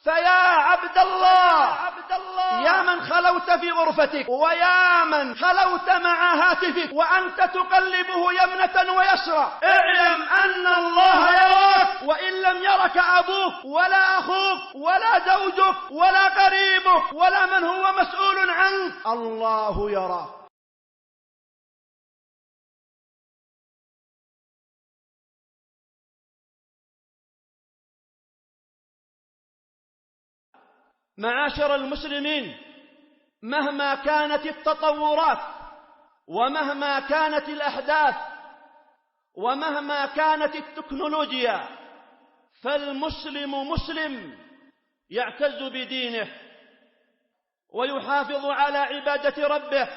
فيا عبد الله يا من خلوت في غرفتك ويا من خلوت مع هاتفك وأنت تقلبه يمنة ويسرى، اعلم أن الله يراك، وإن لم يرك أبوك ولا أخوك ولا زوجك ولا قريبك ولا من هو مسؤول عنك، الله يراك. معاشر المسلمين، مهما كانت التطورات ومهما كانت الأحداث ومهما كانت التكنولوجيا، فالمسلم مسلم يعتز بدينه ويحافظ على عبادة ربه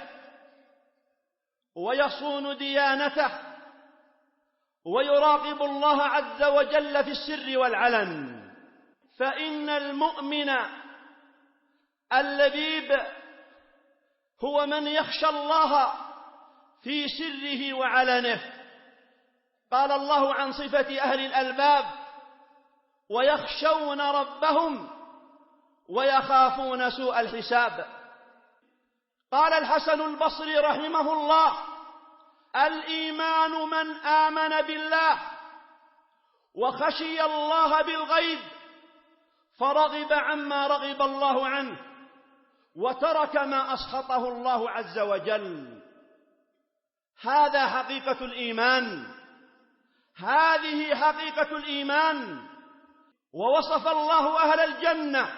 ويصون ديانته ويراقب الله عز وجل في السر والعلن. فإن المؤمن اللبيب هو من يخشى الله في سره وعلنه. قال الله عن صفة أهل الألباب: ويخشون ربهم ويخافون سوء الحساب. قال الحسن البصري رحمه الله: الإيمان من آمن بالله وخشي الله بالغيب فرغب عما رغب الله عنه وترك ما أسخطه الله عز وجل. هذا حقيقة الإيمان، هذه حقيقة الإيمان. ووصف الله أهل الجنة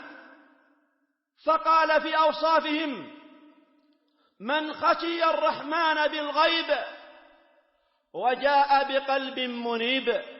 فقال في أوصافهم: من خشي الرحمن بالغيب وجاء بقلب منيب.